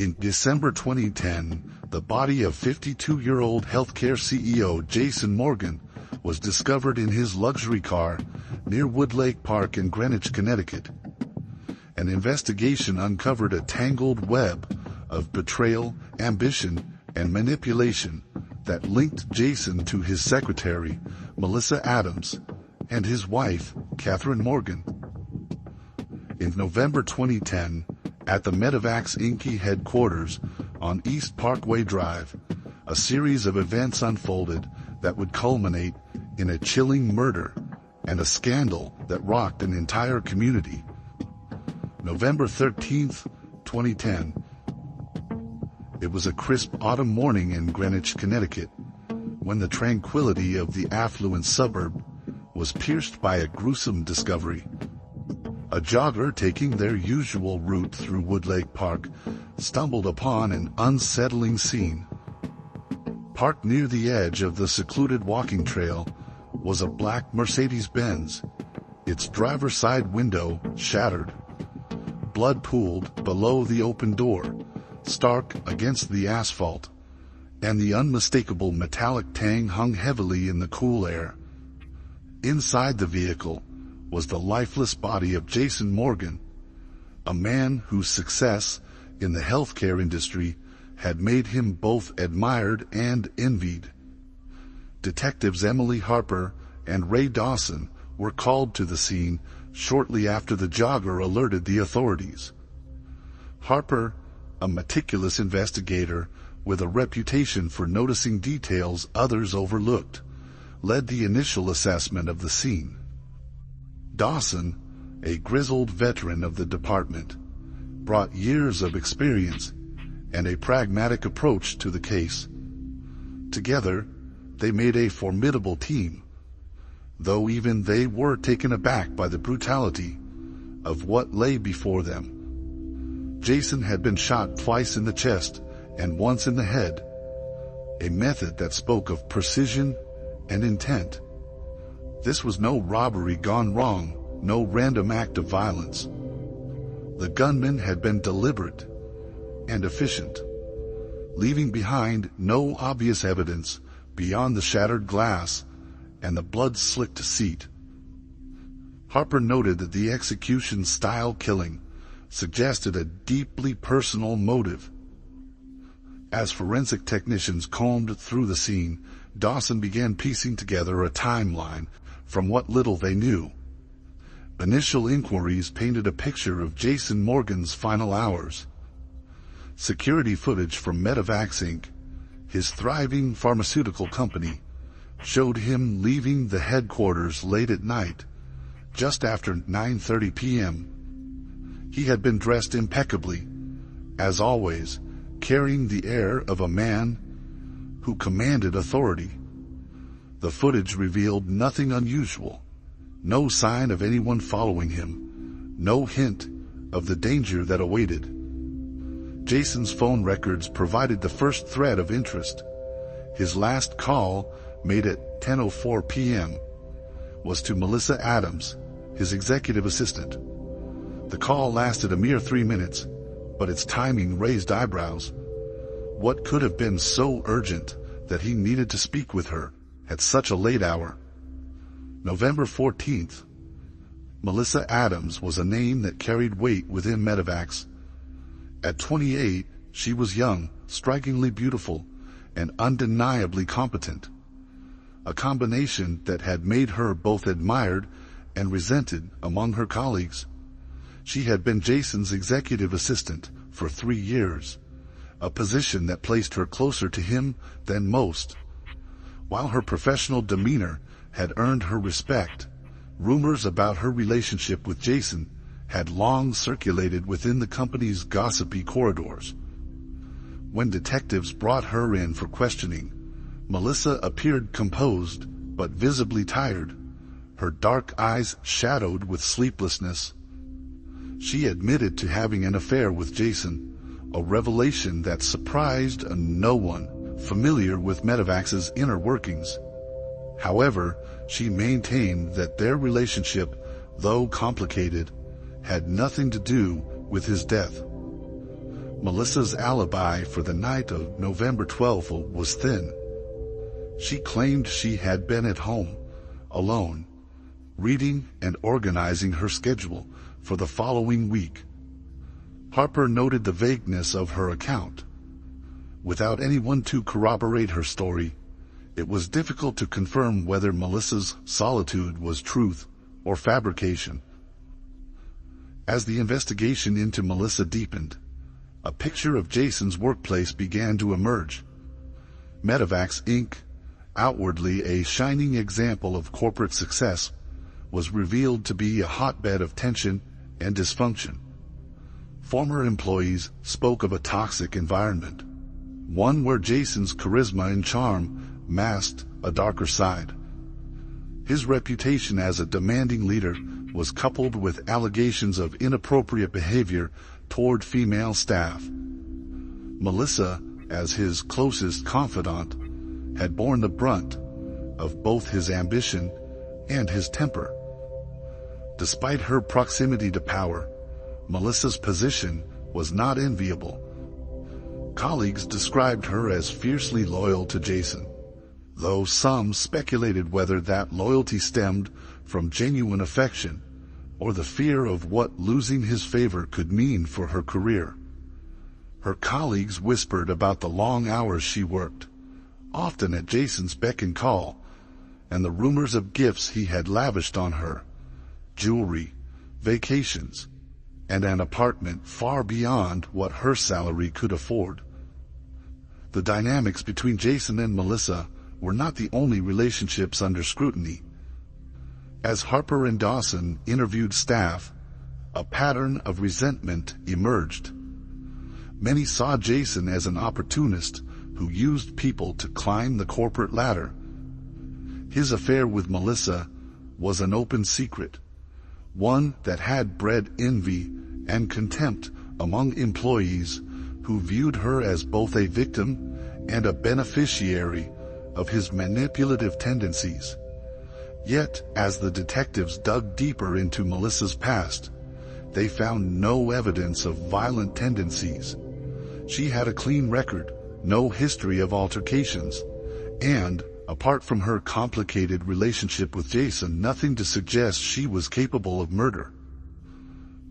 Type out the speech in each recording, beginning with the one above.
In December 2010, the body of 52-year-old healthcare CEO Jason Morgan was discovered in his luxury car near Woodlake Park in Greenwich, Connecticut. An investigation uncovered a tangled web of betrayal, ambition, and manipulation that linked Jason to his secretary, Melissa Adams, and his wife, Catherine Morgan. In November 2010, at the Medivax Inc. headquarters on East Parkway Drive, a series of events unfolded that would culminate in a chilling murder and a scandal that rocked an entire community. November 13, 2010. It was a crisp autumn morning in Greenwich, Connecticut, when the tranquility of the affluent suburb was pierced by a gruesome discovery. A jogger taking their usual route through Woodlake Park stumbled upon an unsettling scene. Parked near the edge of the secluded walking trail was a black Mercedes-Benz, its driver's side window shattered. Blood pooled below the open door, stark against the asphalt, and the unmistakable metallic tang hung heavily in the cool air. Inside the vehicle was the lifeless body of Jason Morgan, a man whose success in the healthcare industry had made him both admired and envied. Detectives Emily Harper and Ray Dawson were called to the scene shortly after the jogger alerted the authorities. Harper, a meticulous investigator with a reputation for noticing details others overlooked, led the initial assessment of the scene. Dawson, a grizzled veteran of the department, brought years of experience and a pragmatic approach to the case. Together, they made a formidable team, though even they were taken aback by the brutality of what lay before them. Jason had been shot twice in the chest and once in the head, a method that spoke of precision and intent. This was no robbery gone wrong, no random act of violence. The gunman had been deliberate and efficient, leaving behind no obvious evidence beyond the shattered glass and the blood-slicked seat. Harper noted that the execution-style killing suggested a deeply personal motive. As forensic technicians combed through the scene, Dawson began piecing together a timeline from what little they knew. Initial inquiries painted a picture of Jason Morgan's final hours. Security footage from Medivax Inc., his thriving pharmaceutical company, showed him leaving the headquarters late at night, just after 9:30 p.m. He had been dressed impeccably, as always, carrying the air of a man who commanded authority. The footage revealed nothing unusual, no sign of anyone following him, no hint of the danger that awaited. Jason's phone records provided the first thread of interest. His last call, made at 10:04 p.m., was to Melissa Adams, his executive assistant. The call lasted a mere 3 minutes, but its timing raised eyebrows. What could have been so urgent that he needed to speak with her at such a late hour? November 14th. Melissa Adams was a name that carried weight within Medivax. At 28, she was young, strikingly beautiful, and undeniably competent. A combination that had made her both admired and resented among her colleagues. She had been Jason's executive assistant for 3 years, a position that placed her closer to him than most. While her professional demeanor had earned her respect, rumors about her relationship with Jason had long circulated within the company's gossipy corridors. When detectives brought her in for questioning, Melissa appeared composed but visibly tired, her dark eyes shadowed with sleeplessness. She admitted to having an affair with Jason, a revelation that surprised no one familiar with Medivax's inner workings. However, she maintained that their relationship, though complicated, had nothing to do with his death. Melissa's alibi for the night of November 12th was thin. She claimed she had been at home, alone, reading and organizing her schedule for the following week. Harper noted the vagueness of her account. Without anyone to corroborate her story, it was difficult to confirm whether Melissa's solitude was truth or fabrication. As the investigation into Melissa deepened, a picture of Jason's workplace began to emerge. Medivacs Inc., outwardly a shining example of corporate success, was revealed to be a hotbed of tension and dysfunction. Former employees spoke of a toxic environment, one where Jason's charisma and charm masked a darker side. His reputation as a demanding leader was coupled with allegations of inappropriate behavior toward female staff. Melissa, as his closest confidant, had borne the brunt of both his ambition and his temper. Despite her proximity to power, Melissa's position was not enviable. Colleagues described her as fiercely loyal to Jason, though some speculated whether that loyalty stemmed from genuine affection or the fear of what losing his favor could mean for her career. Her colleagues whispered about the long hours she worked, often at Jason's beck and call, and the rumors of gifts he had lavished on her: jewelry, vacations, and an apartment far beyond what her salary could afford. The dynamics between Jason and Melissa were not the only relationships under scrutiny. As Harper and Dawson interviewed staff, a pattern of resentment emerged. Many saw Jason as an opportunist who used people to climb the corporate ladder. His affair with Melissa was an open secret, one that had bred envy and contempt among employees who viewed her as both a victim and a beneficiary of his manipulative tendencies. Yet, as the detectives dug deeper into Melissa's past, they found no evidence of violent tendencies. She had a clean record, no history of altercations, and, apart from her complicated relationship with Jason, nothing to suggest she was capable of murder.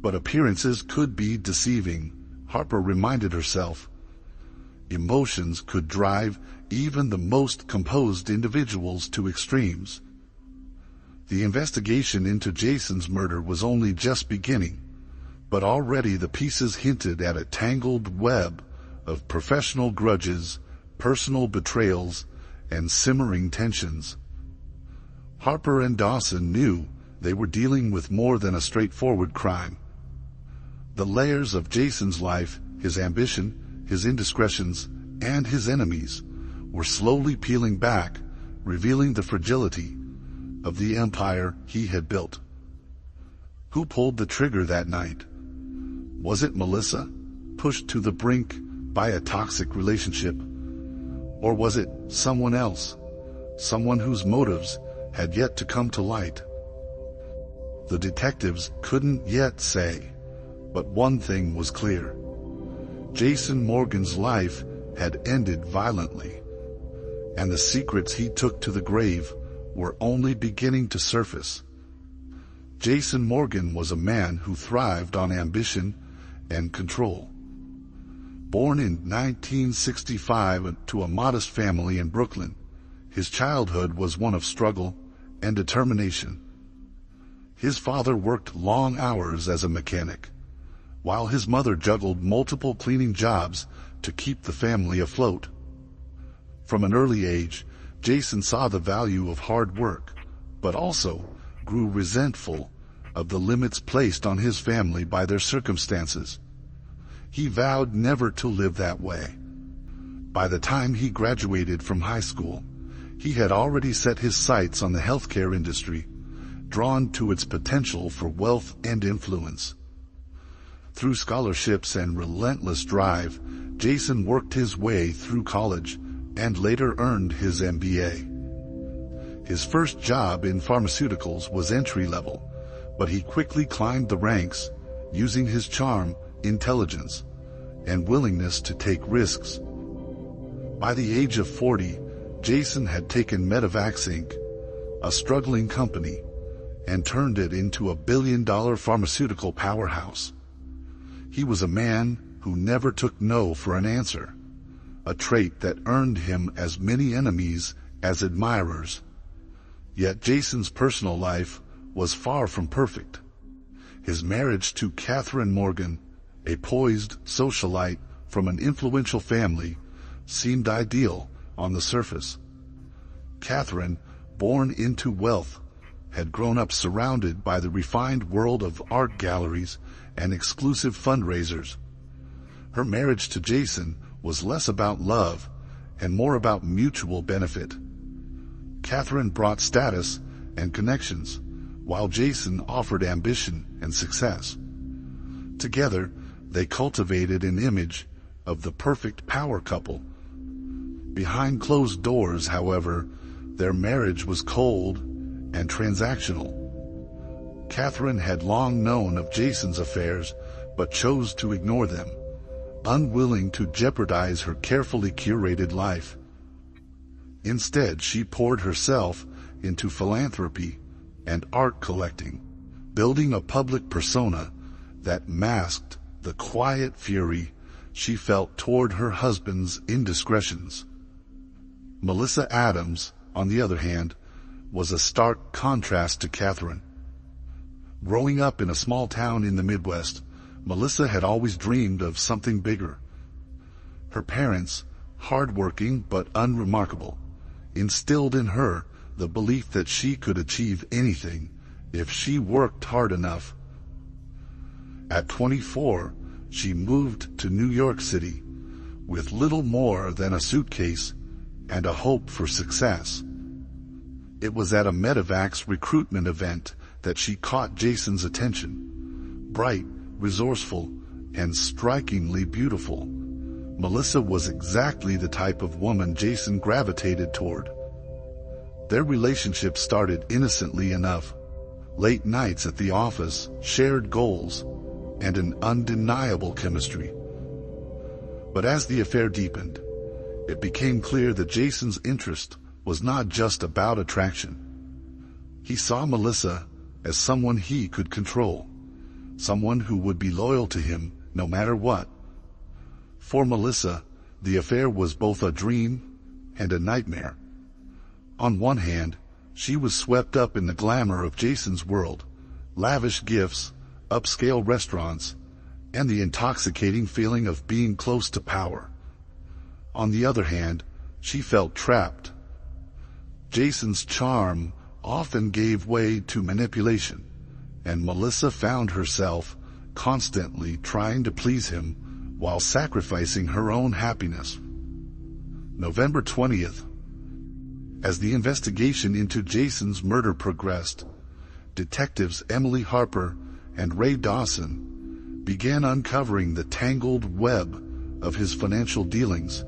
But appearances could be deceiving, Harper reminded herself. Emotions could drive even the most composed individuals to extremes. The investigation into Jason's murder was only just beginning, but already the pieces hinted at a tangled web of professional grudges, personal betrayals, and simmering tensions. Harper and Dawson knew they were dealing with more than a straightforward crime. The layers of Jason's life, his ambition, his indiscretions, and his enemies were slowly peeling back, revealing the fragility of the empire he had built. Who pulled the trigger that night? Was it Melissa, pushed to the brink by a toxic relationship? Or was it someone else, someone whose motives had yet to come to light? The detectives couldn't yet say, but one thing was clear. Jason Morgan's life had ended violently, and the secrets he took to the grave were only beginning to surface. Jason Morgan was a man who thrived on ambition and control. Born in 1965 to a modest family in Brooklyn, his childhood was one of struggle and determination. His father worked long hours as a mechanic, while his mother juggled multiple cleaning jobs to keep the family afloat. From an early age, Jason saw the value of hard work, but also grew resentful of the limits placed on his family by their circumstances. He vowed never to live that way. By the time he graduated from high school, he had already set his sights on the healthcare industry, drawn to its potential for wealth and influence. Through scholarships and relentless drive, Jason worked his way through college and later earned his MBA. His first job in pharmaceuticals was entry-level, but he quickly climbed the ranks, using his charm, intelligence, and willingness to take risks. By the age of 40, Jason had taken Medivax Inc., a struggling company, and turned it into a billion-dollar pharmaceutical powerhouse. He was a man who never took no for an answer, a trait that earned him as many enemies as admirers. Yet Jason's personal life was far from perfect. His marriage to Catherine Morgan, a poised socialite from an influential family, seemed ideal on the surface. Catherine, born into wealth, had grown up surrounded by the refined world of art galleries and exclusive fundraisers. Her marriage to Jason was less about love and more about mutual benefit. Catherine brought status and connections, while Jason offered ambition and success. Together, they cultivated an image of the perfect power couple. Behind closed doors, however, their marriage was cold and transactional. Catherine had long known of Jason's affairs, but chose to ignore them, unwilling to jeopardize her carefully curated life. Instead, she poured herself into philanthropy and art collecting, building a public persona that masked the quiet fury she felt toward her husband's indiscretions. Melissa Adams, on the other hand, was a stark contrast to Catherine. Growing up in a small town in the Midwest, Melissa had always dreamed of something bigger. Her parents, hardworking but unremarkable, instilled in her the belief that she could achieve anything if she worked hard enough. At 24, she moved to New York City with little more than a suitcase and a hope for success. It was at a Medivax recruitment event that she caught Jason's attention. Bright, resourceful, and strikingly beautiful, Melissa was exactly the type of woman Jason gravitated toward. Their relationship started innocently enough. Late nights at the office, shared goals, and an undeniable chemistry. But as the affair deepened, it became clear that Jason's interest was not just about attraction. He saw Melissa as someone he could control, someone who would be loyal to him no matter what. For Melissa, the affair was both a dream and a nightmare. On one hand, she was swept up in the glamour of Jason's world, lavish gifts, upscale restaurants, and the intoxicating feeling of being close to power. On the other hand, she felt trapped. Jason's charm often gave way to manipulation, and Melissa found herself constantly trying to please him while sacrificing her own happiness. November 20th. As the investigation into Jason's murder progressed, detectives Emily Harper and Ray Dawson began uncovering the tangled web of his financial dealings.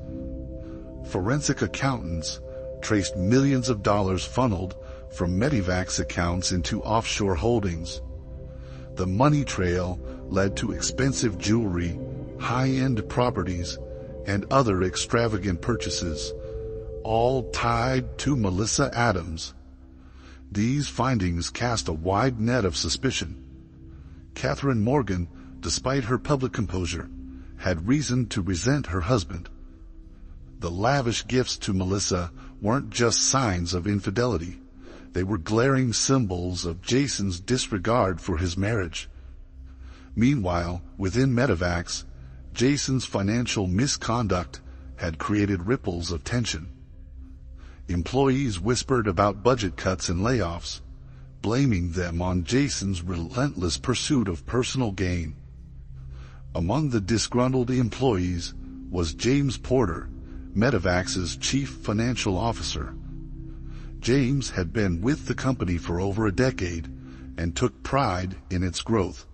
Forensic accountants traced millions of dollars funneled from Medivax accounts into offshore holdings. The money trail led to expensive jewelry, high-end properties, and other extravagant purchases, all tied to Melissa Adams. These findings cast a wide net of suspicion. Catherine Morgan, despite her public composure, had reason to resent her husband. The lavish gifts to Melissa weren't just signs of infidelity. They were glaring symbols of Jason's disregard for his marriage. Meanwhile, within Medivax, Jason's financial misconduct had created ripples of tension. Employees whispered about budget cuts and layoffs, blaming them on Jason's relentless pursuit of personal gain. Among the disgruntled employees was James Porter, Medivax's chief financial officer. James had been with the company for over a decade and took pride in its growth.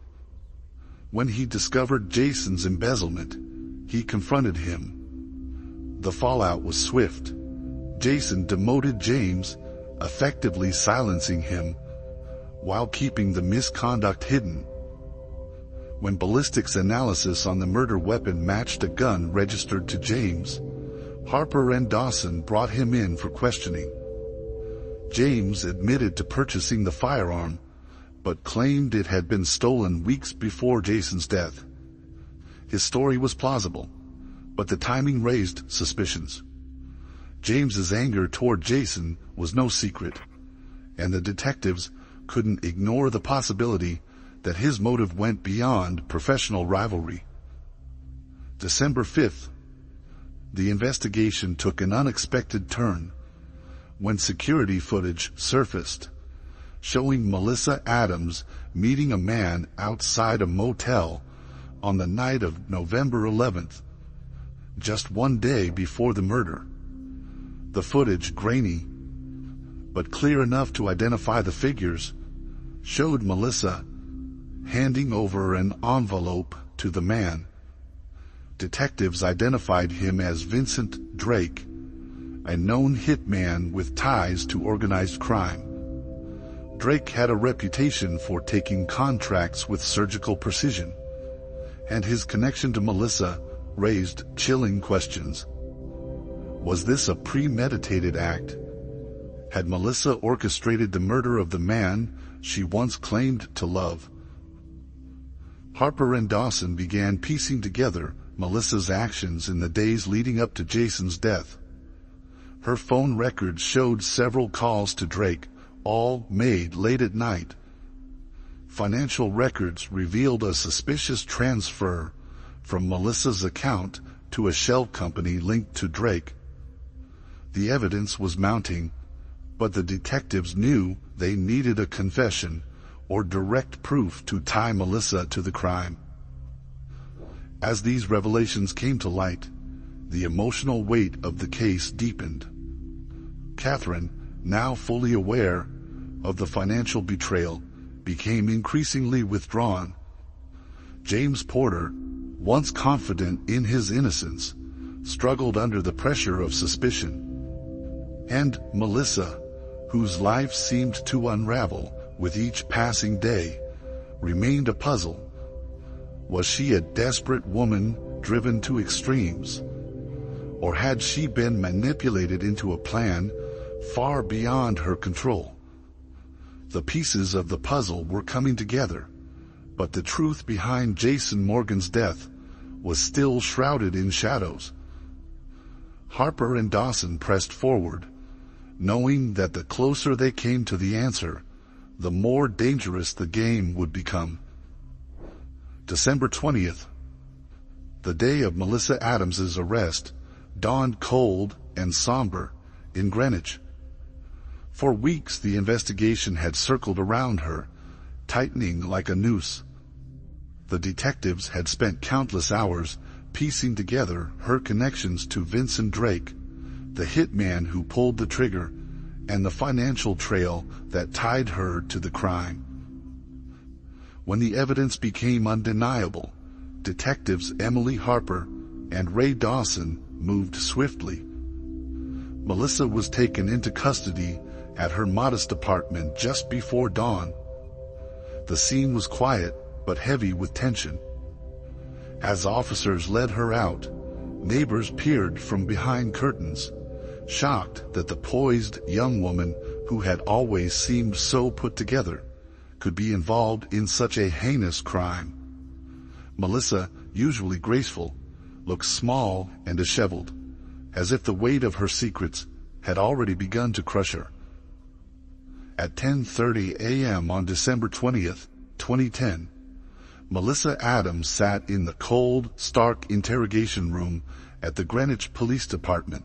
When he discovered Jason's embezzlement, he confronted him. The fallout was swift. Jason demoted James, effectively silencing him while keeping the misconduct hidden. When ballistics analysis on the murder weapon matched a gun registered to James, Harper and Dawson brought him in for questioning. James admitted to purchasing the firearm, but claimed it had been stolen weeks before Jason's death. His story was plausible, but the timing raised suspicions. James's anger toward Jason was no secret, and the detectives couldn't ignore the possibility that his motive went beyond professional rivalry. December 5th, the investigation took an unexpected turn when security footage surfaced, showing Melissa Adams meeting a man outside a motel on the night of November 11th, just one day before the murder. The footage, grainy but clear enough to identify the figures, showed Melissa handing over an envelope to the man. Detectives identified him as Vincent Drake, a known hitman with ties to organized crime. Drake had a reputation for taking contracts with surgical precision, and his connection to Melissa raised chilling questions. Was this a premeditated act? Had Melissa orchestrated the murder of the man she once claimed to love? Harper and Dawson began piecing together Melissa's actions in the days leading up to Jason's death. Her phone records showed several calls to Drake, all made late at night. Financial records revealed a suspicious transfer from Melissa's account to a shell company linked to Drake. The evidence was mounting, but the detectives knew they needed a confession or direct proof to tie Melissa to the crime. As these revelations came to light, the emotional weight of the case deepened. Catherine, now fully aware of the financial betrayal, became increasingly withdrawn. James Porter, once confident in his innocence, struggled under the pressure of suspicion. And Melissa, whose life seemed to unravel with each passing day, remained a puzzle. Was she a desperate woman driven to extremes? Or had she been manipulated into a plan far beyond her control? The pieces of the puzzle were coming together, but the truth behind Jason Morgan's death was still shrouded in shadows. Harper and Dawson pressed forward, knowing that the closer they came to the answer, the more dangerous the game would become. December 20th, the day of Melissa Adams's arrest, dawned cold and somber in Greenwich. For weeks the investigation had circled around her, tightening like a noose. The detectives had spent countless hours piecing together her connections to Vincent Drake, the hitman who pulled the trigger, and the financial trail that tied her to the crime. When the evidence became undeniable, detectives Emily Harper and Ray Dawson moved swiftly. Melissa was taken into custody at her modest apartment just before dawn. The scene was quiet but heavy with tension. As officers led her out, neighbors peered from behind curtains, shocked that the poised young woman who had always seemed so put together could be involved in such a heinous crime. Melissa, usually graceful, looked small and disheveled, as if the weight of her secrets had already begun to crush her. At 10:30 a.m. on December 20th, 2010, Melissa Adams sat in the cold, stark interrogation room at the Greenwich Police Department.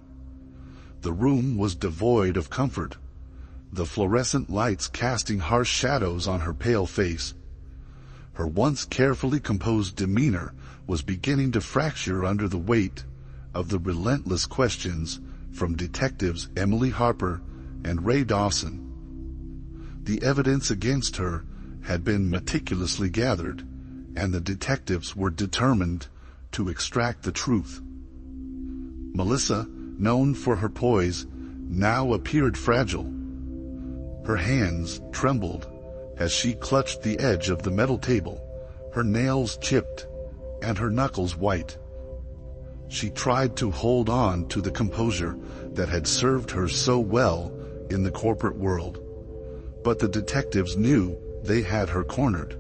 The room was devoid of comfort, the fluorescent lights casting harsh shadows on her pale face. Her once carefully composed demeanor was beginning to fracture under the weight of the relentless questions from detectives Emily Harper and Ray Dawson. The evidence against her had been meticulously gathered, and the detectives were determined to extract the truth. Melissa, known for her poise, now appeared fragile. Her hands trembled as she clutched the edge of the metal table, her nails chipped and her knuckles white. She tried to hold on to the composure that had served her so well in the corporate world, but the detectives knew they had her cornered.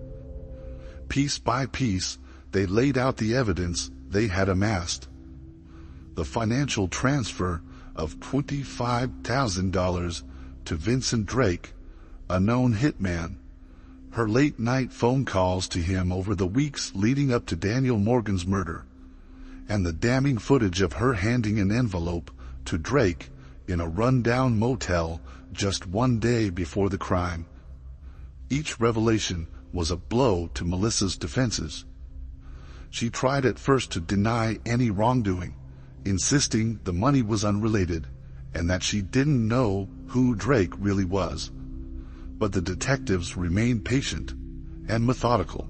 Piece by piece, they laid out the evidence they had amassed. The financial transfer of $25,000 to Vincent Drake, a known hitman, her late-night phone calls to him over the weeks leading up to Daniel Morgan's murder, and the damning footage of her handing an envelope to Drake in a run-down motel just one day before the crime. Each revelation was a blow to Melissa's defenses. She tried at first to deny any wrongdoing, insisting the money was unrelated and that she didn't know who Drake really was. But the detectives remained patient and methodical,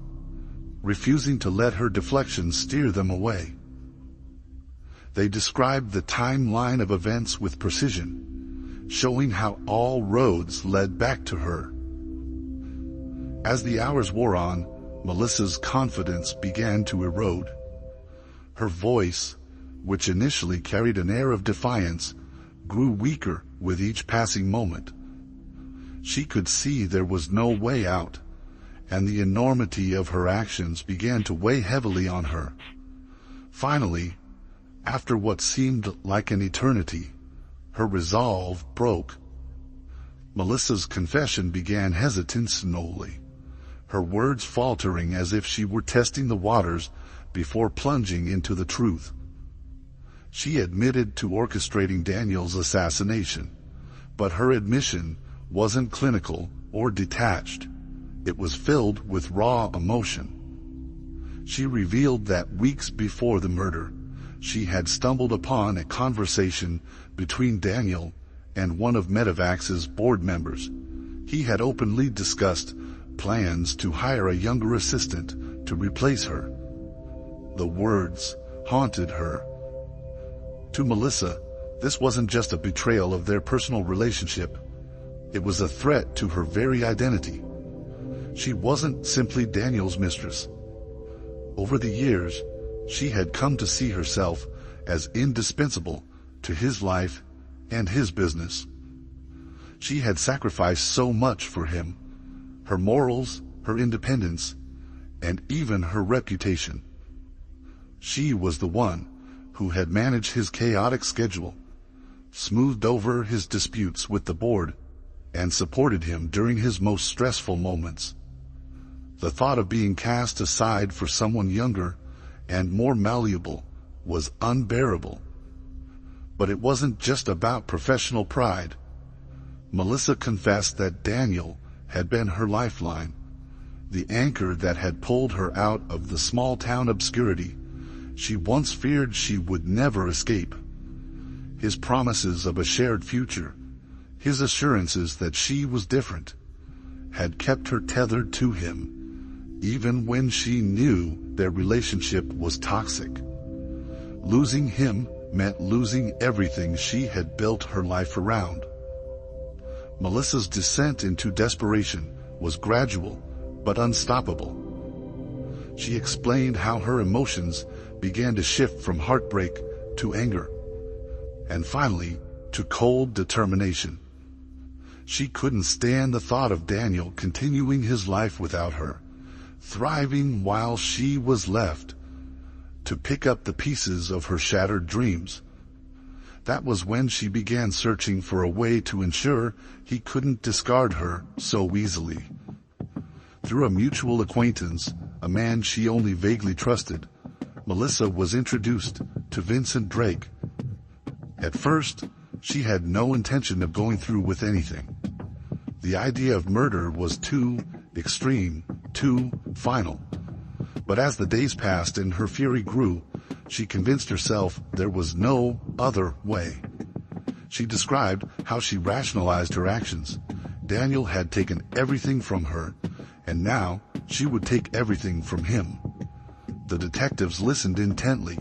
refusing to let her deflections steer them away. They described the timeline of events with precision, showing how all roads led back to her. As the hours wore on, Melissa's confidence began to erode. Her voice, which initially carried an air of defiance, grew weaker with each passing moment. She could see there was no way out, and the enormity of her actions began to weigh heavily on her. Finally, after what seemed like an eternity, her resolve broke. Melissa's confession began hesitantly, her words faltering as if she were testing the waters before plunging into the truth. She admitted to orchestrating Daniel's assassination, but her admission wasn't clinical or detached. It was filled with raw emotion. She revealed that weeks before the murder, she had stumbled upon a conversation between Daniel and one of Medevac's board members. He had openly discussed plans to hire a younger assistant to replace her. The words haunted her. To Melissa, this wasn't just a betrayal of their personal relationship. It was a threat to her very identity. She wasn't simply Daniel's mistress. Over the years, she had come to see herself as indispensable to his life and his business. She had sacrificed so much for him: her morals, her independence, and even her reputation. She was the one who had managed his chaotic schedule, smoothed over his disputes with the board, and supported him during his most stressful moments. The thought of being cast aside for someone younger and more malleable was unbearable. But it wasn't just about professional pride. Melissa confessed that Daniel had been her lifeline, the anchor that had pulled her out of the small-town obscurity she once feared she would never escape. His promises of a shared future, his assurances that she was different, had kept her tethered to him, even when she knew their relationship was toxic. Losing him meant losing everything she had built her life around. Melissa's descent into desperation was gradual but unstoppable. She explained how her emotions began to shift from heartbreak to anger, and finally to cold determination. She couldn't stand the thought of Daniel continuing his life without her, thriving while she was left to pick up the pieces of her shattered dreams. That was when she began searching for a way to ensure he couldn't discard her so easily. Through a mutual acquaintance, a man she only vaguely trusted, Melissa was introduced to Vincent Drake. At first, she had no intention of going through with anything. The idea of murder was too extreme, too final. But as the days passed and her fury grew, she convinced herself there was no other way. She described how she rationalized her actions. Daniel had taken everything from her, and now she would take everything from him. The detectives listened intently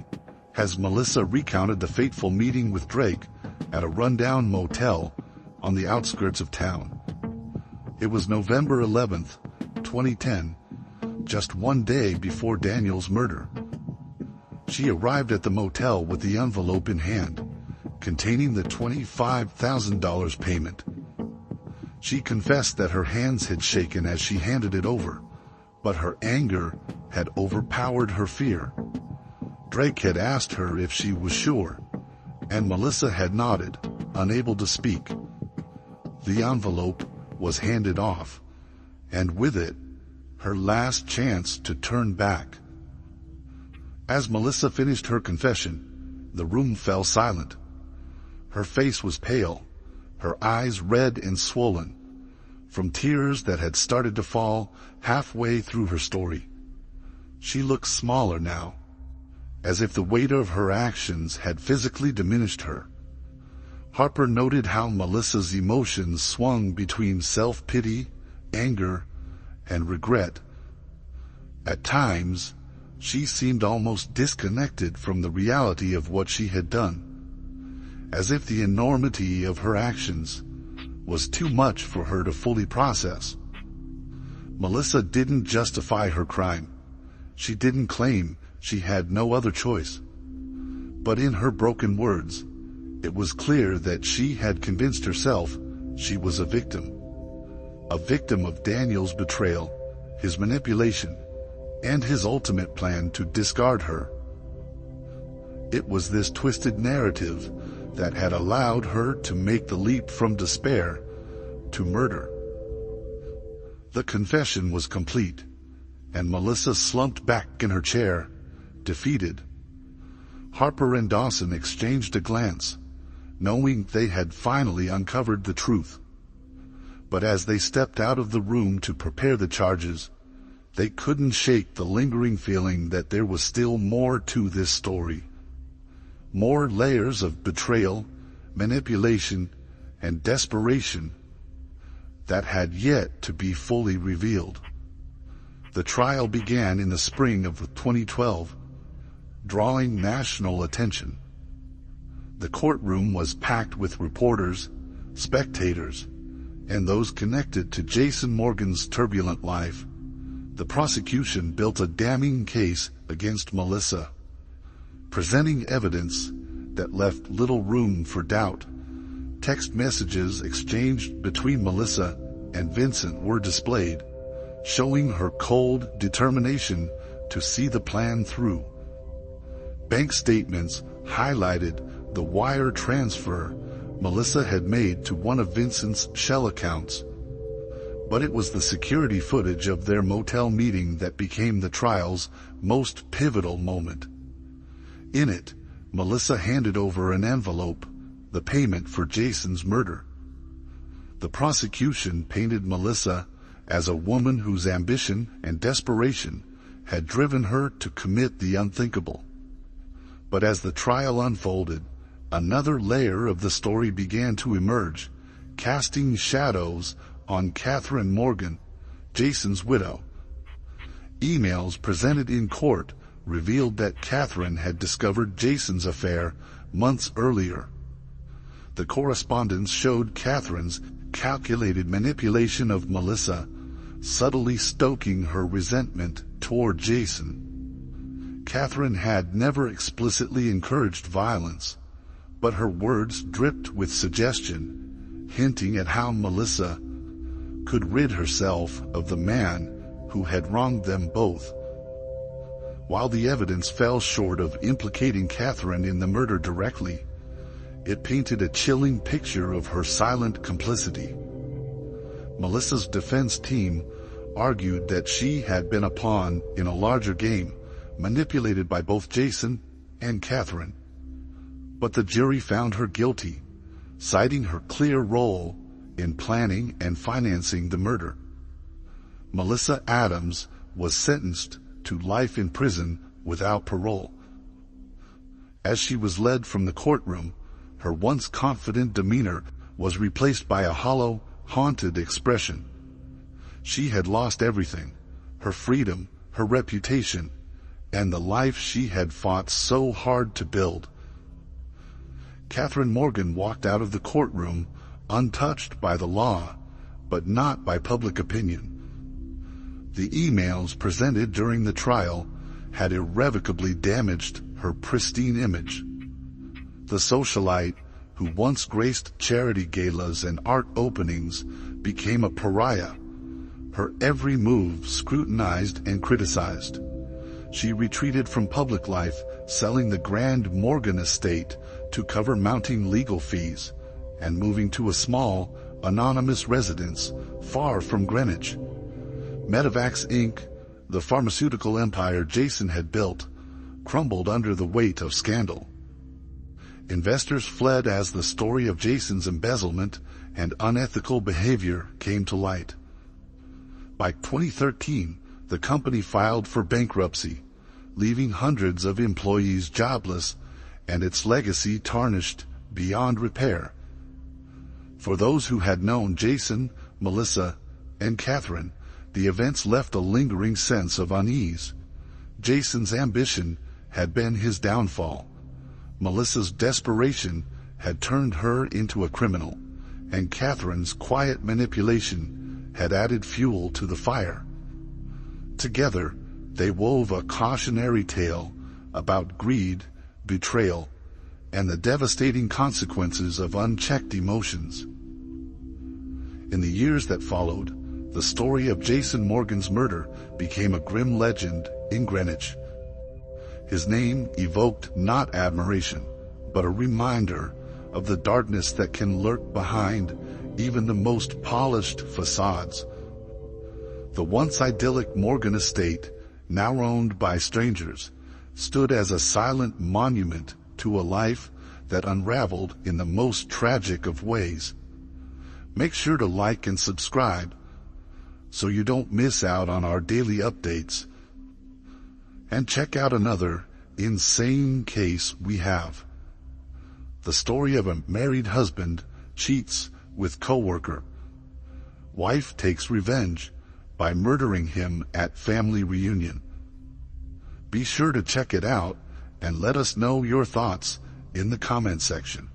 as Melissa recounted the fateful meeting with Drake at a rundown motel on the outskirts of town. It was November 11th, 2010. just one day before Daniel's murder. She arrived at the motel with the envelope in hand, containing the $25,000 payment. She confessed that her hands had shaken as she handed it over, but her anger had overpowered her fear. Drake had asked her if she was sure, and Melissa had nodded, unable to speak. The envelope was handed off, and with it, her last chance to turn back. As Melissa finished her confession, the room fell silent. Her face was pale, her eyes red and swollen, from tears that had started to fall halfway through her story. She looked smaller now, as if the weight of her actions had physically diminished her. Harper noted how Melissa's emotions swung between self-pity, anger, and regret. At times, she seemed almost disconnected from the reality of what she had done, as if the enormity of her actions was too much for her to fully process. Melissa didn't justify her crime. She didn't claim she had no other choice. But in her broken words, it was clear that she had convinced herself she was a victim of Daniel's betrayal, his manipulation, and his ultimate plan to discard her. It was this twisted narrative that had allowed her to make the leap from despair to murder. The confession was complete, and Melissa slumped back in her chair, defeated. Harper and Dawson exchanged a glance, knowing they had finally uncovered the truth. But as they stepped out of the room to prepare the charges, they couldn't shake the lingering feeling that there was still more to this story. More layers of betrayal, manipulation, and desperation that had yet to be fully revealed. The trial began in the spring of 2012, drawing national attention. The courtroom was packed with reporters, spectators, and those connected to Jason Morgan's turbulent life. The prosecution built a damning case against Melissa, presenting evidence that left little room for doubt. Text messages exchanged between Melissa and Vincent were displayed, showing her cold determination to see the plan through. Bank statements highlighted the wire transfer Melissa had made to one of Vincent's shell accounts. But it was the security footage of their motel meeting that became the trial's most pivotal moment. In it, Melissa handed over an envelope, the payment for Jason's murder. The prosecution painted Melissa as a woman whose ambition and desperation had driven her to commit the unthinkable. But as the trial unfolded, another layer of the story began to emerge, casting shadows on Catherine Morgan, Jason's widow. Emails presented in court revealed that Catherine had discovered Jason's affair months earlier. The correspondence showed Catherine's calculated manipulation of Melissa, subtly stoking her resentment toward Jason. Catherine had never explicitly encouraged violence, but her words dripped with suggestion, hinting at how Melissa could rid herself of the man who had wronged them both. While the evidence fell short of implicating Catherine in the murder directly, it painted a chilling picture of her silent complicity. Melissa's defense team argued that she had been a pawn in a larger game, manipulated by both Jason and Catherine. But the jury found her guilty, citing her clear role in planning and financing the murder. Melissa Adams was sentenced to life in prison without parole. As she was led from the courtroom, her once confident demeanor was replaced by a hollow, haunted expression. She had lost everything: her freedom, her reputation, and the life she had fought so hard to build. Catherine Morgan walked out of the courtroom untouched by the law, but not by public opinion. The emails presented during the trial had irrevocably damaged her pristine image. The socialite, who once graced charity galas and art openings, became a pariah, her every move scrutinized and criticized. She retreated from public life, selling the grand Morgan estate to cover mounting legal fees, and moving to a small, anonymous residence far from Greenwich. Medivax Inc., the pharmaceutical empire Jason had built, crumbled under the weight of scandal. Investors fled as the story of Jason's embezzlement and unethical behavior came to light. By 2013, the company filed for bankruptcy, leaving hundreds of employees jobless and its legacy tarnished beyond repair. For those who had known Jason, Melissa, and Catherine, the events left a lingering sense of unease. Jason's ambition had been his downfall. Melissa's desperation had turned her into a criminal, and Catherine's quiet manipulation had added fuel to the fire. Together, they wove a cautionary tale about greed, betrayal, and the devastating consequences of unchecked emotions. In the years that followed, the story of Jason Morgan's murder became a grim legend in Greenwich. His name evoked not admiration, but a reminder of the darkness that can lurk behind even the most polished facades. The once idyllic Morgan estate, now owned by strangers, stood as a silent monument to a life that unraveled in the most tragic of ways. Make sure to like and subscribe so you don't miss out on our daily updates. And check out another insane case we have. The story of a married husband cheats with coworker. Wife takes revenge by murdering him at family reunion. Be sure to check it out and let us know your thoughts in the comment section.